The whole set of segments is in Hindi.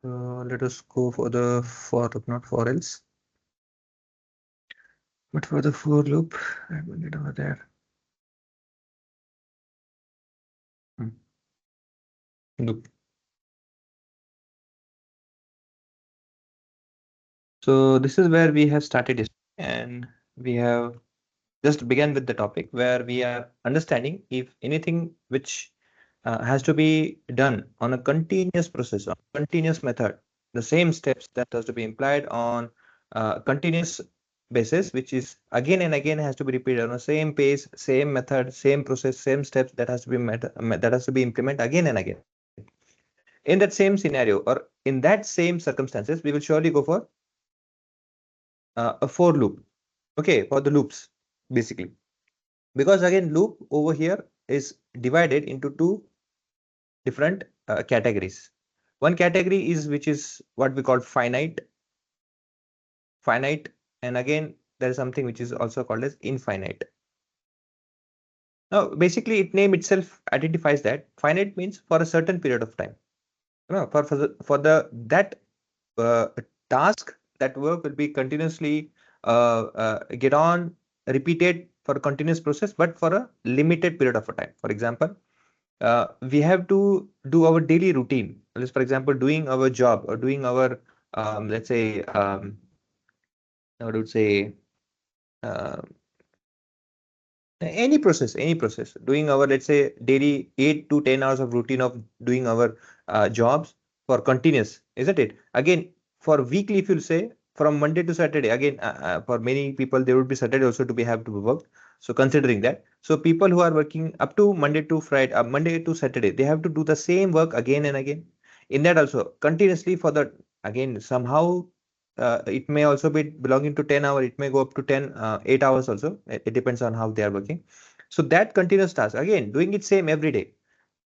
Let us go for the for loop, not for else, but for the for loop. Let me get over there. Loop. So this is where we have started, and we have just began with the topic where we are understanding if anything which has to be done on a continuous process, on a continuous method, the same steps that has to be implied on a continuous basis, which is again and again has to be repeated on the same pace, same method, same process, same steps that has to be that has to be implemented again and again. In that same scenario or in that same circumstances, we will surely go for a for loop. Okay, for the loops basically, because again loop over here is divided into two different categories. One category is which is what we call finite, and again there is something which is also called as infinite. Now basically it name itself identifies that finite means for a certain period of time. For the that uh, task, that work will be continuously get on repeated for a continuous process, but for a limited period of a time. For example, we have to do our daily routine. Let's, for example, doing our job or doing our let's say I would say uh, any process, doing our, let's say, daily 8 to 10 hours of routine of doing our jobs for continuous, isn't it? Again, for weekly, if you say from Monday to Saturday, again, for many people, there would be Saturday also to be have to be worked. So considering that, so people who are working up to Monday to Friday, Monday to Saturday, they have to do the same work again and again. In that also continuously for the, again, somehow it may also be belonging to 10 hour, it may go up to 8 hours also. It depends on how they are working. So that continuous task, again, doing it same every day,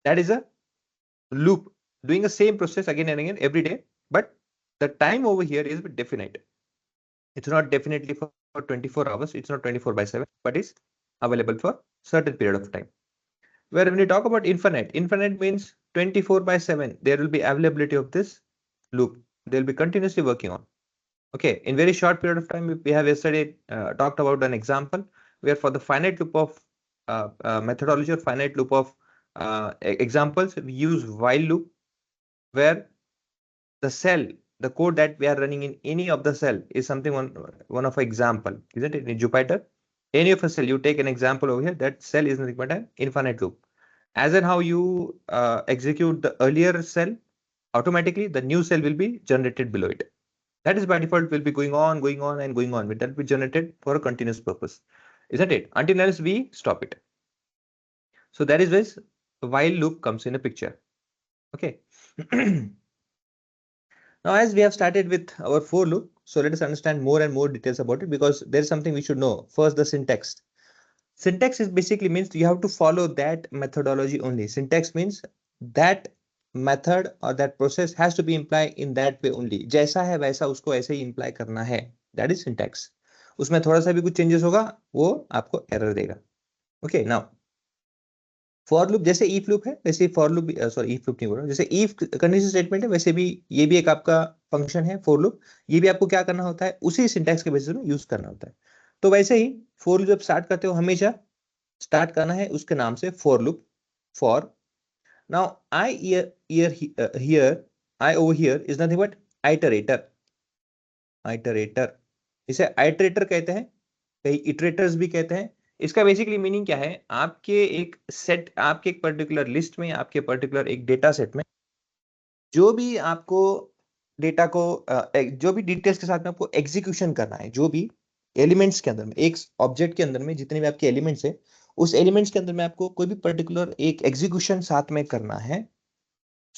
that is a loop, doing the same process again and again every day. But the time over here is definite. It's not definitely for 24 hours. It's not 24/7, but is available for certain period of time. Where when we talk about infinite means 24/7, there will be availability of this loop. They'll be continuously working on. Okay, in very short period of time, we have yesterday talked about an example where for the finite loop of methodology or finite loop of examples, we use while loop, where the cell, the code that we are running in any of the cell is something one of example, isn't it? In Jupyter, any of a cell, you take an example over here, that cell is nothing but an infinite loop. As in how you execute the earlier cell, automatically the new cell will be generated below it. That is by default will be going on, and going on. But that will be generated for a continuous purpose, isn't it? Until else we stop it. So that is where while loop comes in a picture. Okay. Now, as we have started with our for loop, so let us understand more and more details about it, because there is something we should know. First, the syntax. Syntax is basically means you have to follow that methodology only. Syntax means that method or that process has to be implied in that way only. जैसा है वैसा उसको ऐसे ही imply करना है. That is syntax. उसमें थोड़ा सा भी कुछ changes होगा वो आपको error देगा. Okay, now फॉर लूप जैसे if लूप है वैसे for loop, sorry if loop नहीं बोल रहा, जैसे if कंडीशन स्टेटमेंट है वैसे भी ये भी एक आपका फंक्शन है फॉर लूप. ये भी आपको क्या करना होता है, उसी सिंटैक्स के बेसिस में यूज करना होता है. तो वैसे ही फॉर लूप जब स्टार्ट करते हो हमेशा स्टार्ट करना है उसके नाम से for loop. For now I here I over here is nothing but iterator. Iterator, इसे आइटरेटर कहते हैं, कई इटरेटर्स भी कहते हैं. इसका बेसिकली मीनिंग क्या है, आपके एक सेट, आपके एक पर्टिकुलर लिस्ट में, आपके पर्टिकुलर एक डेटा सेट में जो भी आपको डेटा को जो भी डिटेल्स के साथ में आपको एग्जीक्यूशन करना है, जो भी एलिमेंट्स के अंदर में, एक ऑब्जेक्ट के अंदर में जितने भी आपके एलिमेंट्स है, उस एलिमेंट्स के अंदर में आपको कोई भी पर्टिकुलर एक एग्जीक्यूशन साथ में करना है.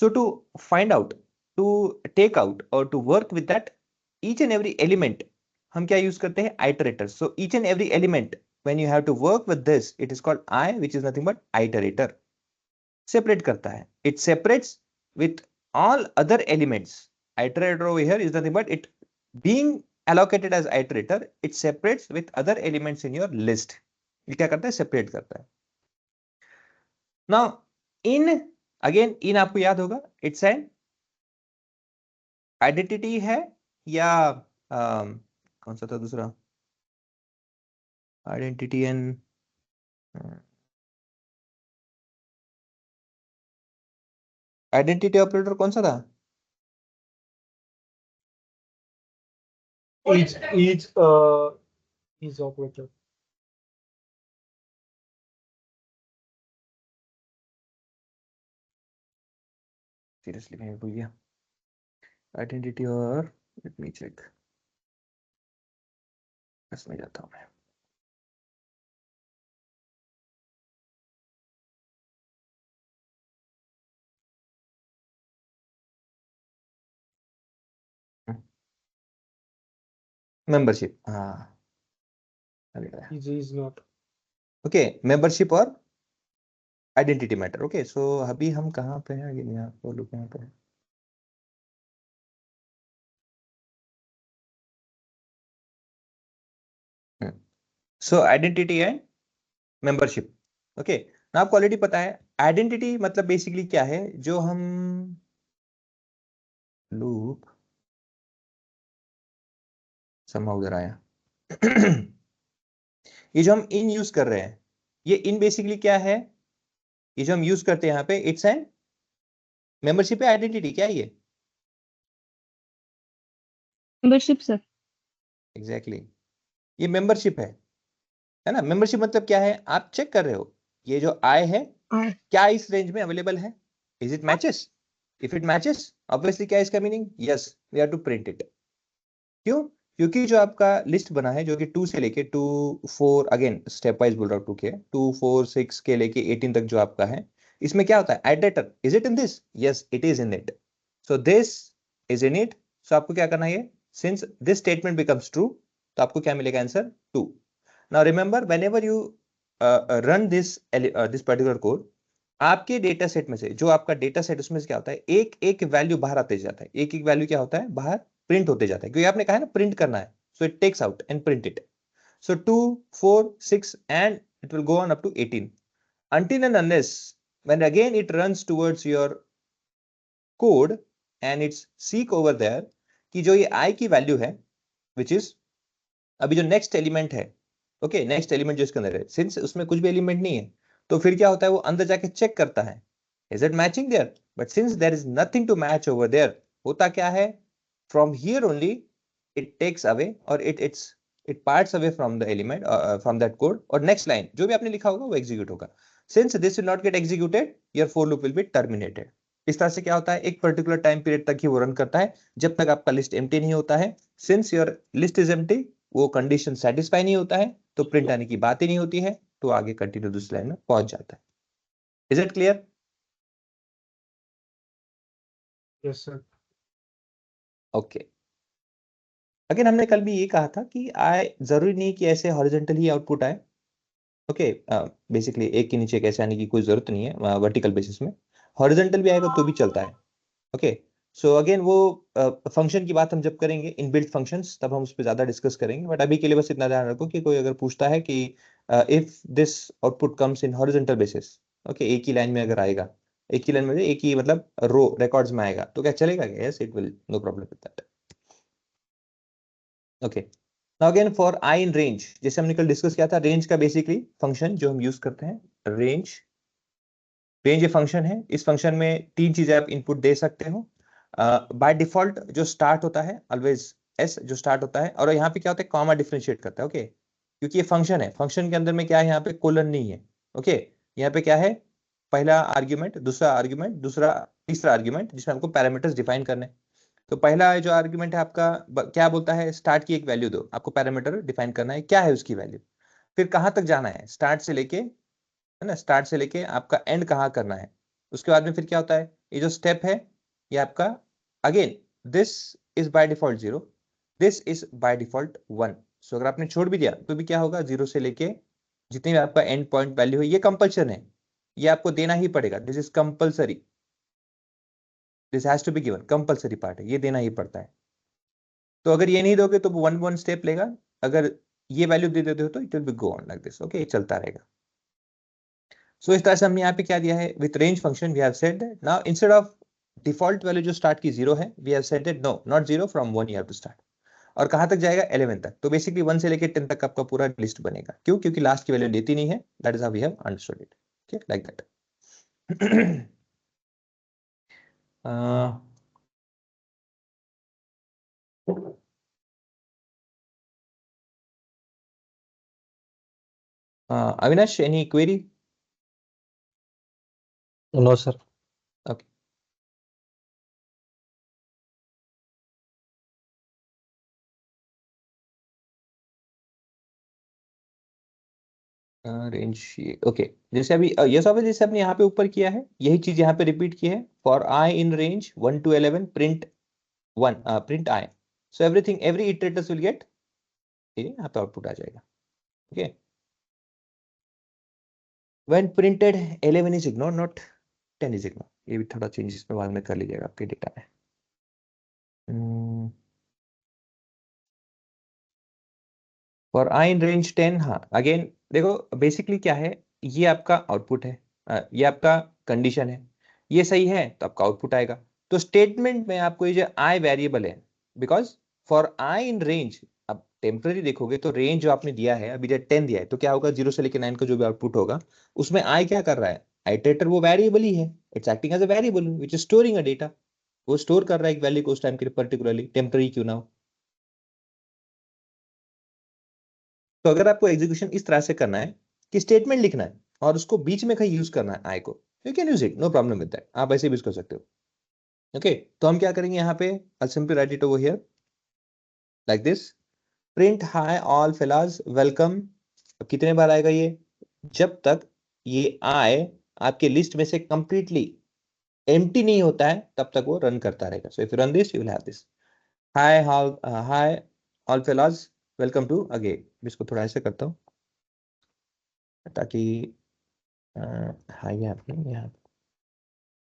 So to find out, to take out और to work with that each and every element, हम क्या यूज करते हैं, iterator. So each and every element when you have to work with this, it is called I, which is nothing but iterator. Separate करता है, it separates with all other elements. Iterator over here is nothing but it being allocated as iterator, it separates with other elements in your list. ये क्या करता है, separate करता है. Now in, again in आपको याद होगा, it's an आइडेंटिटी है या कौन सा था दूसरा, आइडेंटिटी एंड आइडेंटिटी ऑपरेटर कौन सा था? each operator. सीरियसली मैं भूल गया आइडेंटिटी, और लेट मी चेक, इसमें जाता हूँ मैं। मेंबरशिप, हाँ Is not. ओके, मेंबरशिप और आइडेंटिटी मैटर। ओके, सो अभी हम कहाँ पे हैं, यहाँ फॉलो कहाँ पे है? सो आइडेंटिटी एंड मेंबरशिप। ओके, ना आपको ऑलरेडी पता है आइडेंटिटी मतलब बेसिकली क्या है, जो हम लूप समा उधर आया ये जो हम इन यूज कर रहे हैं, ये इन बेसिकली क्या है, ये जो हम यूज करते हैं यहाँ पे, इट्स एन मेंबरशिप है, आइडेंटिटी क्या है ये? Membership sir. Exactly exactly. ये मेंबरशिप है ना। मेंबरशिप मतलब क्या है, आप चेक कर रहे हो ये जो आई है क्या इस रेंज में अवेलेबल है, is it matches, if it matches obviously क्या है इसका meaning, yes we have to print it. क्यों? क्योंकि जो आपका लिस्ट बना है जो कि 2 से लेके 2 4, अगेन स्टेप वाइज बोल रहा हूँ, 2 के 2 4 6 के लेके 18 तक जो आपका है, इसमें क्या होता है iterator, is it in this, yes it is in it, so this is in it. So आपको क्या करना है, since this statement becomes true, तो आपको क्या मिलेगा answer 2। Now remember whenever you run this this particular code, आपके डेटा सेट में से जो आपका डेटा सेट उसमें से क्या होता है, एक एक वैल्यू बाहर आते जाता है, एक एक वैल्यू क्या होता है बाहर प्रिंट होते जाता है, क्योंकि आपने कहा है ना प्रिंट करना है, so it takes out and print it. So 2 4 6 and it will go on up to 18 until and unless when again it runs towards your code and it's seek over there कि जो ये i की वैल्यू है which is अभी जो नेक्स्ट एलिमेंट है, ओके नेक्स्ट एलिमेंट जो इसके अंदर है, सिंस उसमें कुछ भी एलिमेंट नहीं है, तो फिर क्या होता है वो अंदर जाके चेक करता है is it matching there, but since there is nothing to match over there, होता क्या है from here only it takes away और it parts away from the element from that code, और नेक्स्ट लाइन जो भी आपने लिखा होगा वो एग्जीक्यूट होगा। Since this will not get executed your for loop will be terminated. इस तरह से क्या होता है, एक पर्टिकुलर टाइम पीरियड तक ही वो रन करता है जब तक आपका लिस्ट एम्प्टी नहीं होता है। Since your list is empty, वो कंडीशन सेटिस्फाई नहीं होता है, तो प्रिंट आने की बात ही नहीं होती है, तो आगे कंटिन्यू दूसरी लाइन में पहुंच जाता है। Is it clear? Yes sir. Okay, again हमने कल भी ये कहा था कि आए जरूरी नहीं कि ऐसे हॉरिजॉन्टल ही आउटपुट आए। ओके, बेसिकली एक के नीचे कैसे आने की कोई जरूरत नहीं है, वर्टिकल बेसिस में हॉरिजॉन्टल भी आएगा तो भी चलता है। ओके, सो अगेन वो फंक्शन की बात हम जब करेंगे इन बिल्ट फंक्शंस तब हम उस पर ज्यादा डिस्कस करेंगे, बट अभी के लिए बस इतना ध्यान रखो कि कोई अगर पूछता है कि if this output comes in horizontal basis, okay एक ही लाइन में अगर आएगा, एक ही लाइन में एक ही मतलब रो रिकॉर्ड्स में आएगा तो क्या चलेगा क्या, yes it will, no problem with that. Okay, now again for I in range, जैसे हमने कल डिस्कस किया था, रेंज का बेसिकली फंक्शन जो हम यूज करते हैं, रेंज रेंज ये फंक्शन है, इस फंक्शन में 3 चीजें आप इनपुट दे सकते हो। बाय डिफॉल्ट जो स्टार्ट होता है ऑलवेज एस जो स्टार्ट होता है, और यहाँ पे क्या होता है कॉमा डिफरेंशिएट करता है, ओके क्योंकि ये फंक्शन है, फंक्शन के अंदर में क्या है यहाँ पे कोलन नहीं है, ओके यहाँ पे क्या है पहला आर्ग्यूमेंट, दूसरा आर्ग्यूमेंट, दूसरा तीसरा आर्ग्यूमेंट जिसमें हमको पैरामीटर्स डिफाइन करने हैं। तो पहला जो आर्ग्यूमेंट है आपका क्या बोलता है, स्टार्ट की एक वैल्यू दो, आपको पैरामीटर डिफाइन करना है क्या है उसकी वैल्यू, फिर कहाँ तक जाना है स्टार्ट से लेके, है ना, स्टार्ट से लेके आपका एंड कहाँ करना है। उसके बाद में फिर क्या होता है, ये जो स्टेप है ये आपका again this is by default 0, this is by default 1। सो अगर आपने छोड़ भी दिया तो भी क्या होगा, 0 से लेके जितनी भी आपका एंड पॉइंट वैल्यू है, ये कंपल्शन है, ये आपको देना ही पड़ेगा, this is compulsory, this has to be given, compulsory part है, ये देना ही पड़ता है। तो अगर ये नहीं दोगे तो वो 1 स्टेप लेगा, अगर ये वैल्यू दे देते हो तो it will be go on like this, okay चलता रहेगा। सो इस तरह से हमने यहाँ पे क्या दिया है, with range function we have said now instead of default value जो स्टार्ट की 0 है, we have set it no not 0, from 1 you have to start. और कहां तक जाएगा? 11 तक। तो बेसिकली 1 से लेकर 10 तक आपका पूरा लिस्ट बनेगा। क्यों? क्योंकि लास्ट की वैल्यू लेती नहीं है। That is how we have understood it, okay, like that. Avinash, any query? No, sir. Okay. Range, okay. जैसे अभी यस ऑफ जैसे आपने यहाँ पे ऊपर किया है, यही चीज यहाँ पे रिपीट की है। For I in range 1 to 11 print 1, print I. So everything, every iterators will get, यहाँ पे आउटपुट आ जाएगा, okay. When printed 11 is ignore, not 10 is ignore. ये भी थोड़ा चेंज इसमें बाद में कर लीजिएगा आपके डेटा में। फॉर आई इन रेंज 10, हाँ अगेन देखो बेसिकली क्या है, ये आपका आउटपुट है, ये आपका कंडीशन है, ये सही है तो आपका आउटपुट आएगा। तो स्टेटमेंट में आपको ये जो आई वेरिएबल है, because for I in range, अब टेम्पररी देखोगे तो रेंज जो आपने दिया है अभी, 10 दिया है, तो क्या होगा 0 से लेकर 9 का जो भी आउटपुट होगा उसमें आई क्या कर रहा है? आइटरेटर वो वेरिएबल ही है, it's acting as a variable which is storing a data. वो स्टोर कर रहा है एक वैल्यू को उस टाइम के लिए, पर्टिकुलरली टेम्पररी क्यों ना हो। तो अगर आपको एग्जीक्यूशन इस तरह से करना है कि स्टेटमेंट लिखना है और उसको बीच में कहीं यूज करना है आई को, you can use it, no problem with that, आप ऐसे भी यूज कर सकते हो, ओके। तो हम क्या करेंगे यहाँ पे, I simply write it over here like this, print hi all fellas welcome. कितने बार आएगा ये? जब तक ये आए आपके लिस्ट में से कंप्लीटली एम्प्टी नहीं होता है तब तक वो रन करता रहेगा। So if you run this you will have this, hi hi all fellas welcome to again. इसको थोड़ा ऐसे करता हूँ ताकि हाँ यहाँ पे, यहाँ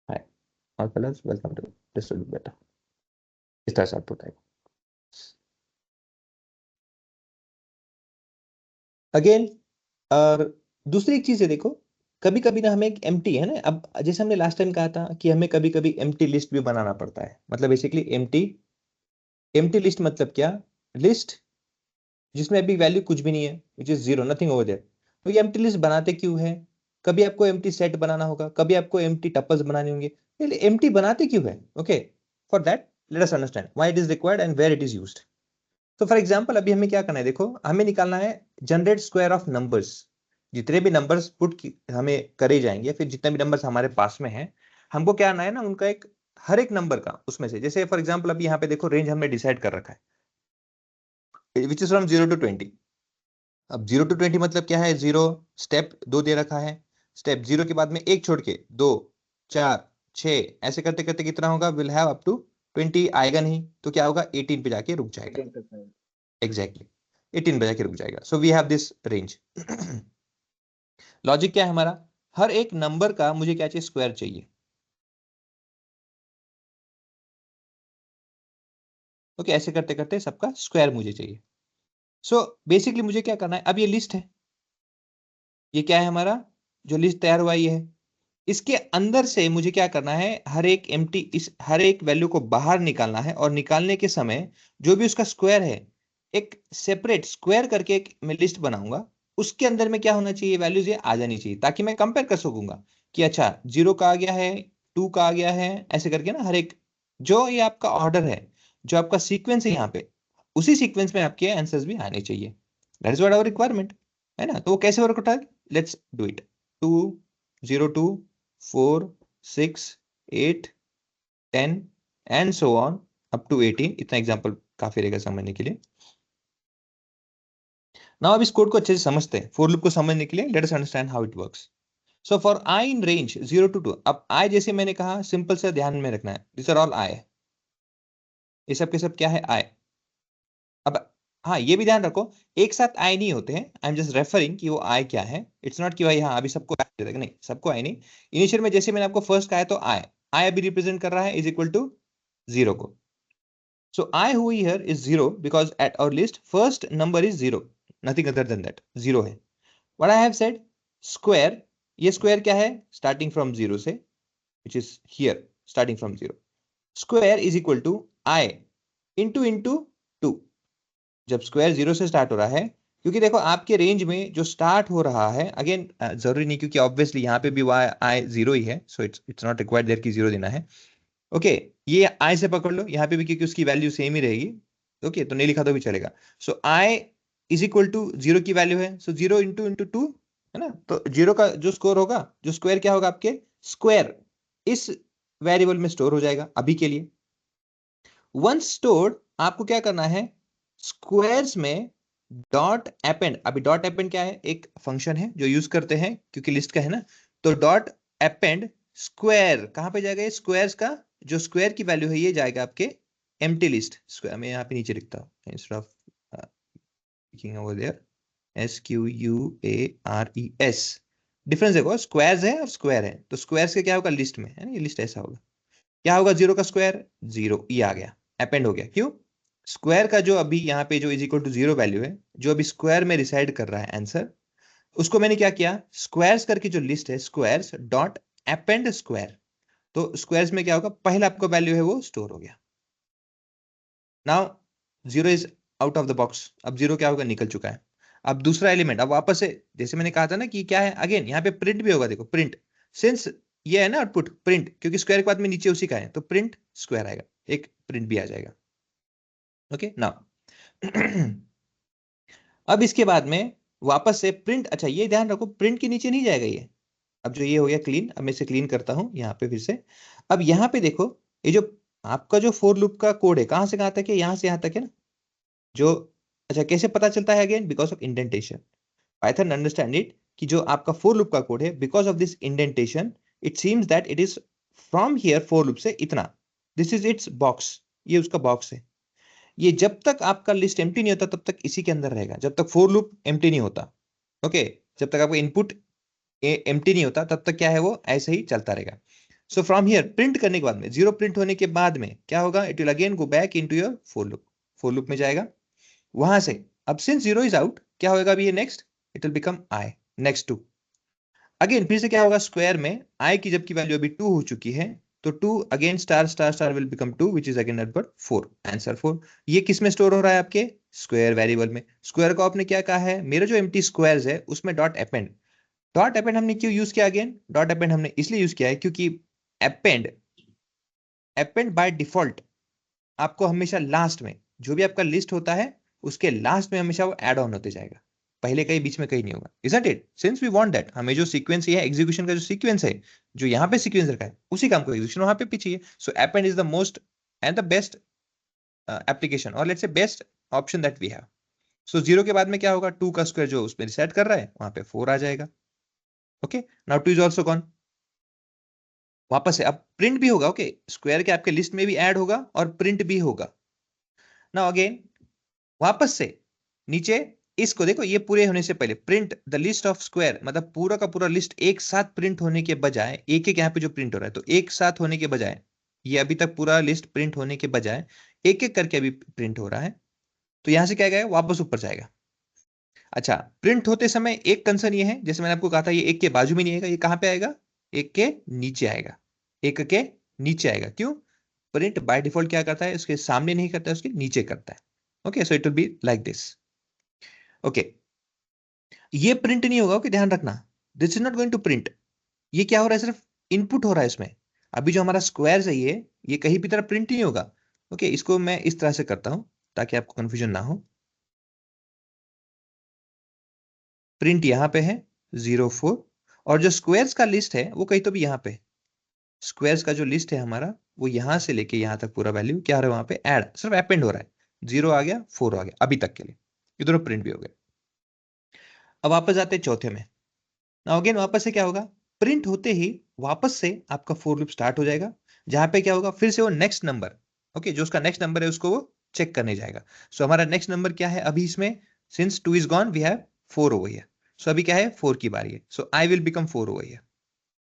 hi all fellas welcome to, this will be better. इस तरह से आउटपुट आएगा। अगेन, और दूसरी एक चीज है, देखो कभी कभी ना हमें एक एम्प्टी है ना, अब जैसे हमने लास्ट टाइम कहा था कि हमें कभी कभी एम्प्टी लिस्ट भी बनाना पड़ता है। मतलब बेसिकली एम्प्टी, एम्प्टी लिस्ट मतलब क्या? लिस्ट जिसमें अभी वैल्यू कुछ भी नहीं है, which is zero, nothing over there. तो ये एम्प्टी लिस्ट बनाते क्यों है? कभी आपको एम्प्टी सेट बनाना होगा, कभी आपको एम्प्टी टपल्स बनाने होंगे। एम्प्टी बनाते क्यों है? Okay, for that let us understand why it is required and where it is used. तो फॉर एग्जांपल अभी हमें क्या करना है, देखो हमें निकालना है जनरेट स्क्वायर ऑफ नंबर्स। जितने भी नंबर्स पुट हमें करे जाएंगे, फिर जितने भी नंबर्स हमारे पास में है, हमको क्या आना है ना, उनका एक, हर एक नंबर का उसमें से, जैसे फॉर एग्जांपल अभी यहाँ पे देखो रेंज हमने डिसाइड कर रखा है विच इज फ्रॉम 0 to 20। अब 0 to 20 मतलब क्या है? 0 स्टेप 2 दे रखा है, स्टेप 0 के बाद में एक छोड़ के 2 4 6 ऐसे करते करते कितना होगा? विल हैव अप टू 20 आएगा नहीं, तो क्या होगा? 18 पे जाके रुक जाएगा। एग्जैक्टली 18 पे जाके रुक जाएगा। So we have this range. Logic क्या है हमारा? हर एक नंबर का मुझे क्या चाहिए? स्क्वायर चाहिए। ओके, ऐसे करते करते सबका स्क्वायर मुझे चाहिए। सो बेसिकली मुझे क्या करना है, अब ये लिस्ट है, ये क्या है हमारा जो लिस्ट तैयार हुआ ये है, इसके अंदर से मुझे क्या करना है, हर एक एम्प्टी, इस हर एक वैल्यू को बाहर निकालना है, और निकालने के समय जो भी उसका स्क्वायर है, एक सेपरेट स्क्वायर करके एक मैं लिस्ट बनाऊंगा। उसके अंदर में क्या होना चाहिए? वैल्यूज ये आ जानी चाहिए, ताकि मैं कंपेयर कर सकूंगा कि अच्छा 0 का आ गया है, 2 का आ गया है, ऐसे करके ना हर एक, जो ये आपका ऑर्डर है, जो आपका सीक्वेंस है यहाँ पे, उसी सीक्वेंस में आपके आंसर्स भी आने चाहिए। That is what our requirement है ना। तो वो कैसे वर्क होता है? Let's do it. 2 0 2 4 6 8 10 and so on up to 18। इतना एग्जांपल काफी रहेगा समझने के लिए। नाउ अब इस कोड को अच्छे से समझते हैं, फॉर लूप को समझने के लिए late us understand how it works. So for I in range 0 to 2, अब आई जैसे मैंने कहा सिंपल से ध्यान में रखना है, दिस आर ऑल आई, ये सब के सब क्या है? आई। अब हाँ, ये भी ध्यान रखो, एक साथ आई नहीं होते हैं, आई एम जस्ट रेफरिंग कि वो आई क्या है। इट्स नॉट कि भाई हाँ अभी सबको आई दे देगा, नहीं, सबको आई नहीं। इनिशियल में जैसे मैंने आपको फर्स्ट कहा है, तो आई अभी रिप्रेजेंट कर रहा है इज इक्वल टू 0 को। So I who here is 0 because at our list first number is 0, nothing other than that, 0 है। What I have said, square, ये स्क्वायर क्या है? स्टार्टिंग फ्रॉम 0 से, which is here, starting from 0. Square is equal to I into 2. जब स्क्वायर 0 से स्टार्ट हो रहा है, क्योंकि देखो आपके रेंज में जो स्टार्ट हो रहा है, अगेन जरूरी नहीं, क्योंकि ऑब्वियसली यहाँ पे भी I 0 ही है, so it's not required there की 0 देना है. ओके, ये I से पकड़ लो यहाँ पे भी, क्योंकि उसकी वैल्यू सेम ही रहेगी. ओके, तो नहीं लिखा तो भी चलेगा. सो I इज इक्वल टू 0 की वैल्यू है, सो 0 इंटू 2 है ना. तो 0 का जो स्कोर होगा, जो स्क्वायर क्या होगा आपके, स्क्वायर इस वेरिएबल में स्टोर हो जाएगा अभी के लिए. वंस स्टोर्ड, आपको क्या करना है, स्क्वायर्स में डॉट अपेंड. अभी डॉट अपेंड क्या है, एक फंक्शन है जो यूज करते हैं क्योंकि लिस्ट का है ना. तो डॉट अपेंड स्क्वायर कहां पे जाएगा, स्क्वायर्स का जो स्क्वायर की वैल्यू है ये जाएगा आपके एम्प्टी लिस्ट. स्क्वायर मैं यहाँ पे नीचे लिखता हूँ instead of over there, SQUARES. Difference देखो, स्क्वायर्स है और स्क्वायर है, तो स्क्वायर्स के क्या होगा, लिस्ट में है ना, ये लिस्ट ऐसा होगा. क्या होगा, 0 का स्क्वायर 0, ये आ गया, अपेंड हो गया. क्यों, स्क्वायर का जो अभी यहाँ पे जो इज इक्वल टू 0 वैल्यू है, जो अभी स्क्वायर में रिसाइड कर रहा है आंसर, उसको मैंने क्या किया, स्क्वायर्स करके जो लिस्ट है, स्क्वायर्स डॉट अपेंड स्क्वायर. तो स्क्वायर्स में क्या होगा, पहला आपका वैल्यू है वो स्टोर हो गया. Now 0 is out of the box. अब 0 क्या होगा, निकल चुका है. अब दूसरा एलिमेंट, अब वापस से जैसे मैंने कहा था ना कि क्या है, अगेन यहाँ पे प्रिंट भी होगा. देखो प्रिंट, सिंस ये है ना आउटपुट प्रिंट, क्योंकि स्क्वायर के बाद में नीचे उसी का है, तो प्रिंट स्क्वायर आएगा, एक प्रिंट भी आ जाएगा. ओके नाउ अब इसके बाद में वापस से प्रिंट. अच्छा ये ध्यान रखो, प्रिंट के नीचे नहीं जाएगा ये. अब जो ये हो गया क्लीन, अब मैं इसे क्लीन करता हूं यहाँ पे फिर से. अब यहाँ पे देखो, ये जो आपका जो फॉर लूप का कोड है, कहां से कहां तक है, यहां से यहां तक है ना. जो अच्छा कैसे पता चलता है, again because of indentation. Python understand it कि जो आपका फॉर लूप का कोड है, because of this indentation it seems that it is from here for loop से इतना, दिस इज इट्स बॉक्स, ये उसका बॉक्स है. ये जब तक आपका लिस्ट एम्प्टी नहीं होता तब तक इसी के अंदर रहेगा, जब तक फॉर लूप एम्प्टी नहीं होता. ओके, जब तक आपका इनपुट एम्प्टी नहीं होता तब तक क्या है, वो ऐसे ही चलता रहेगा. सो फ्रॉम हियर प्रिंट करने के बाद में, 0 प्रिंट होने के बाद में क्या होगा, it will again go back into your for loop में जाएगा. वहां से अब सिंस 0 इज आउट, क्या होगा अभी ये next, it will become I next to. अगेन फिर से क्या होगा, स्क्वायर में I की जबकि वैल्यू अभी 2 हो चुकी है, तो 2 again star star star will become 2 which is again number 4, answer 4. ये किस में स्टोर हो रहा है, आपके स्क्वायर वेरिएबल में. स्क्वायर को आपने क्या कहा है, मेरा जो एम्प्टी स्क्वायर्स है उसमें डॉट अपेंड. डॉट अपेंड हमने क्यों यूज किया, अगेन डॉट अपेंड हमने इसलिए यूज किया है क्योंकि अपेंड बाय डिफॉल्ट आपको हमेशा लास्ट में, जो भी आपका लिस्ट होता है उसके लास्ट में हमेशा वो ऐड ऑन होते जाएगा, पहले कहीं बीच में कहीं नहीं होगा. Isn't it, since we want that, हमें जो सीक्वेंस है एग्जीक्यूशन का जो सीक्वेंस है, जो यहाँ पे सीक्वेंस रखा है उसी काम को एग्जीक्यूशन वहां पे पीछे है. So append is the most and the best application, और let's say best option that we have. So 0 के बाद में क्या होगा, 2 का स्क्वायर जो उसमें रिसेट कर रहा है वहां पे 4 आ जाएगा. Okay now 2 is also gone. वापस से अब प्रिंट भी होगा. ओके, स्क्वायर के आपके लिस्ट में भी ऐड होगा और प्रिंट भी होगा. नाउ अगेन वापस से नीचे इसको देखो, ये पूरे होने से पहले print the list of square, मतलब पूरा का पूरा लिस्ट एक साथ प्रिंट होने के बजाय, एक एक यहाँ पे जो प्रिंट हो रहा है, तो एक साथ होने के बजाय, ये अभी तक पूरा लिस्ट प्रिंट होने के बजाय एक एक करके अभी प्रिंट हो रहा है. तो यहां से क्या गया, वापस ऊपर जाएगा. अच्छा, प्रिंट होते समय एक कंसर्न ये है, जैसे मैंने आपको कहा था, ये एक के बाजू में नहीं आएगा, ये कहां पे आएगा, एक के नीचे आएगा. एक के नीचे आएगा. क्यों, प्रिंट बाय डिफॉल्ट क्या करता है, उसके सामने नहीं करता है, उसके नीचे करता है. Okay, so it will be like this. Okay, ये प्रिंट नहीं होगा. ओके, ध्यान रखना, this is not going to print. ये क्या हो रहा है, सिर्फ इनपुट हो रहा है इसमें. अभी जो हमारा स्क्वायर है ये कहीं भी तरह प्रिंट नहीं होगा. ओके, इसको मैं इस तरह से करता हूं ताकि आपको कंफ्यूजन ना हो. प्रिंट यहां पे है 04, और जो स्क्वायर्स का लिस्ट है वो कहीं तो भी यहां पे, स्क्वायर्स का जो लिस्ट है हमारा, वो यहां से लेके यहां तक पूरा वैल्यू क्या हो रहा है, वहां पे ऐड सिर्फ अपेंड हो रहा है. 0 आ गया, 4 आ गया अभी तक के लिए, इधर प्रिंट भी हो गया. अब वापस आते हैं चौथे में. नाउ अगेन वापस से क्या होगा, प्रिंट होते ही वापस से आपका फॉर लूप स्टार्ट हो जाएगा, जहां पे क्या होगा, फिर से वो नेक्स्ट नंबर, ओके, जो उसका नेक्स्ट नंबर है उसको वो चेक करने जाएगा. सो हमारा नेक्स्ट नंबर क्या है अभी इसमें, since 2 is gone we have 4 over here. So अभी क्या है, 4 की बारी है. So I will become 4 over here.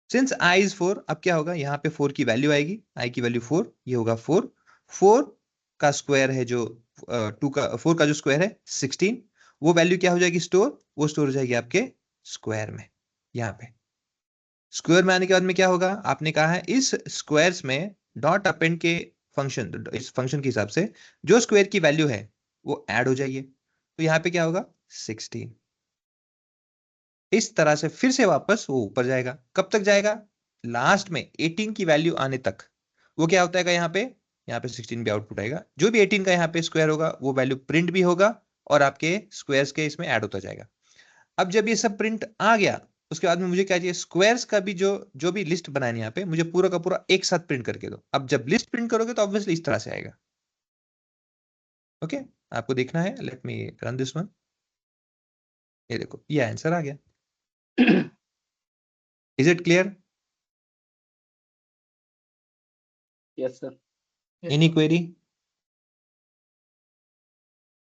Since i is 4, अब क्या होगा, यहाँ पे 4 की वैल्यू आएगी, i की वैल्यू 4, ये होगा 4. 4 का स्क्वायर है जो 4 का जो स्क्वायर है 16, वो वैल्यू क्या हो जाएगी, स्टोर, वो स्टोर हो जाएगी आपके स्क्वायर में यहाँ पे. स्क्वायर में आने के बाद में क्या होगा, आपने कहा है इस स्क्वायर्स में डॉट अपेंड के फंक्शन, इस फंक्शन के हिसाब से जो स्क्वायर की वैल्यू है वो ऐड हो जाइए, तो यहाँ पे क्या होगा 16। इस तरह से फिर से वापस वो ऊपर जाएगा, कब तक जाएगा, लास्ट में 18 की वैल्यू आने तक। वो क्या होता है यहाँ पे 16 भी आउटपुट आएगा, जो भी 18 का यहाँ पे स्क्वायर होगा वो वैल्यू प्रिंट भी होगा और आपके स्क्वायर्स के इसमें ऐड होता जाएगा। अब जब ये सब प्रिंट आ गया उसके बाद में मुझे क्या चाहिए, स्क्वायर्स का भी जो भी लिस्ट बनानी यहाँ पे मुझे पूरा का पूरा एक साथ प्रिंट करके दो। अब जब लिस्ट प्रिंट करोगे तो ऑब्वियसली इस तरह से आएगा। ओके, आपको देखना है, let me run this one. ये देखो ये आंसर आ गया। Is it clear? Yes, sir. Yes, any sir. Query?